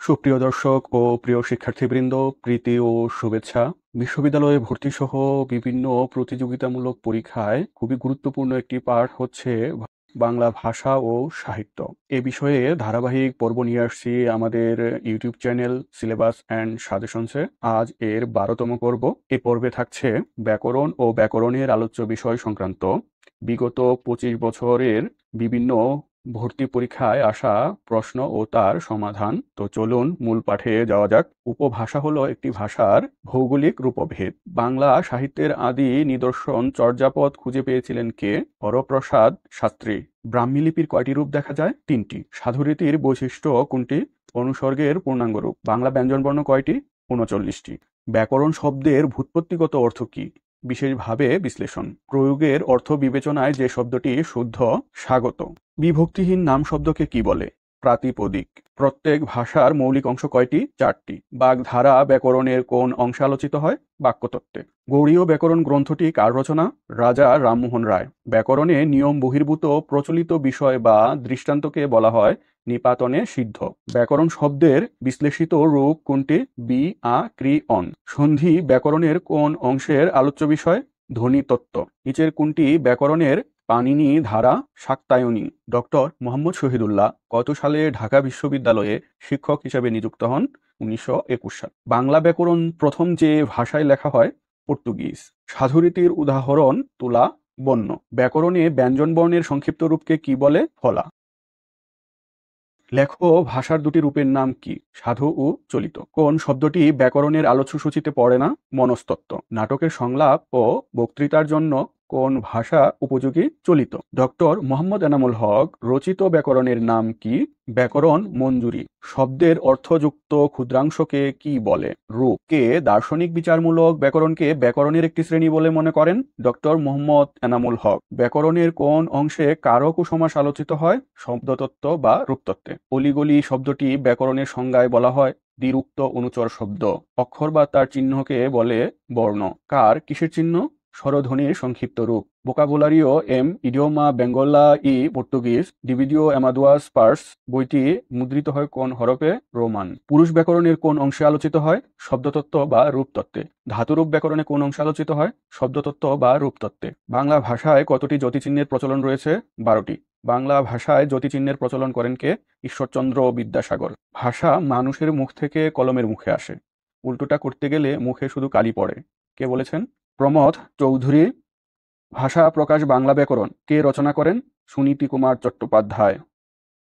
সুপ্রিয় দর্শক ও প্রিয় শিক্ষার্থীবৃন্দ, প্রীতি ও শুভেচ্ছা। বিশ্ববিদ্যালয়ে ভর্তিসহ বিভিন্ন প্রতিযোগিতামূলক পরীক্ষায় খুবই গুরুত্বপূর্ণ একটি পাঠ হচ্ছে বাংলা ভাষা ও সাহিত্য। এ বিষয়ে ধারাবাহিক পর্ব নিয়ে আসছি আমাদের ইউটিউব চ্যানেল সিলেবাস অ্যান্ড সাজেশনসে। আজ এর 12তম পর্ব। এ পর্বে থাকছে ব্যাকরণ ও ব্যাকরণের আলোচ্য বিষয় সংক্রান্ত বিগত 25 বছরের বিভিন্ন ভর্তি পরীক্ষায় আসা প্রশ্ন ও তার সমাধান। তো চলুন মূল পাঠে যাওয়া যাক। উপভাষা হলো একটি ভাষার ভৌগোলিক রূপভেদ। বাংলা সাহিত্যের আদি নিদর্শন চর্যাপদ খুঁজে পেয়েছিলেন কে? হরপ্রসাদ শাস্ত্রী। ব্রাহ্মী লিপির কয়টি রূপ দেখা যায়? 3টি। সাধুরীতির বৈশিষ্ট্য কোনটি? অনুসর্গের পূর্ণাঙ্গ রূপ। বাংলা ব্যঞ্জনবর্ণ কয়টি? 39টি। ব্যাকরণ শব্দের ভূৎপত্তিগত অর্থ কি? বিশেষভাবে বিশ্লেষণ। প্রয়োগের অর্থ বিবেচনায় যে শব্দটি শুদ্ধ, স্বাগত। বিভক্তিহীন নাম শব্দকে কি বলে? প্রাতিপদিক। প্রত্যেক ভাষার মৌলিক অংশ কয়টি? 4টি। বাগধারা ব্যাকরণের কোন অংশে আলোচিত হয়? বাক্যতত্ত্বে। গৌড়ীয় ব্যাকরণ গ্রন্থটি কার রচনা? রাজা রামমোহন রায়। ব্যাকরণে নিয়ম বহির্ভূত প্রচলিত বিষয় বা দৃষ্টান্তকে বলা হয় নিপাতনে সিদ্ধ। ব্যাকরণ শব্দের বিশ্লেষিত রূপ কোনটি? বি আ ক্রি অন। সন্ধি ব্যাকরণের কোন অংশের আলোচ্য বিষয়? ধ্বনিতত্ত্ব। নিচের কোনটি ব্যাকরণের পাণিনি ধারা শাক্তায়নী? ডক্টর মোহাম্মদ শহীদুল্লাহ কত সালে ঢাকা বিশ্ববিদ্যালয়ে শিক্ষক হিসেবে নিযুক্ত হন? 1921 সাল। বাংলা ব্যাকরণ প্রথম যে ভাষায় লেখা হয়? পর্তুগিজ। সাধুরীতির উদাহরণ তুলা, বন্য। ব্যাকরণে ব্যঞ্জনবর্ণের সংক্ষিপ্ত রূপকে কি বলে? ফলা। লেখো ভাষার দুটি রূপের নাম কি? সাধু ও চলিত। কোন শব্দটি ব্যাকরণের আলোচ্য সূচিতে পড়ে না? মনস্তত্ত্ব। নাটকের সংলাপ ও বক্তৃতার জন্য কোন ভাষা উপযোগী? চলিত। ডক্টর মোহাম্মদ এনামুল হক রচিত ব্যাকরণের নাম কি? ব্যাকরণ মঞ্জুরি। শব্দের অর্থযুক্ত ক্ষুদ্রাংশকে কি বলে? রূপ। কে দার্শনিক বিচারমূলক ব্যাকরণকে ব্যাকরণের একটি শ্রেণী বলে মনে করেন? ডক্টর মোহাম্মদ এনামুল হক। ব্যাকরণের কোন অংশে কারক ও সমাস আলোচিত হয়? শব্দতত্ত্ব বা রূপতত্ত্বে। অলিগলি শব্দটি ব্যাকরণের সংজ্ঞায় বলা হয় দ্বিরুক্ত অনুচর শব্দ। অক্ষর বা তার চিহ্নকে বলে বর্ণ। কার কিসের চিহ্ন? স্বরধ্বনির সংক্ষিপ্ত রূপ। ভোকাবুলারিও এম ইডিওমা বেঙ্গলা ই পর্তুগিজ ডিভিডিও এমাদুয়াস পার্স বইটি মুদ্রিত হয় কোন হরফে? রোমান। পুরুষ ব্যাকরণের কোন অংশে আলোচিত হয়? শব্দতত্ত্ব বা রূপতত্ত্বে। ধাতুরূপ ব্যাকরণে কোন অংশে আলোচিত হয়? শব্দতত্ত্ব বা রূপতত্ত্বে। বাংলা ভাষায় কতটি যতিচিহ্নের প্রচলন রয়েছে? 12টি। বাংলা ভাষায় যতিচিহ্নের প্রচলন করেন কে? ঈশ্বরচন্দ্র বিদ্যাসাগর। ভাষা মানুষের মুখ থেকে কলমের মুখে আসে। উল্টোটা করতে গেলে মুখে শুধু কালি পড়ে। কে বলেছেন? প্রমথ চৌধুরী। ভাষা প্রকাশ বাংলা ব্যাকরণ কে রচনা করেন? সুনীতি কুমার চট্টোপাধ্যায়।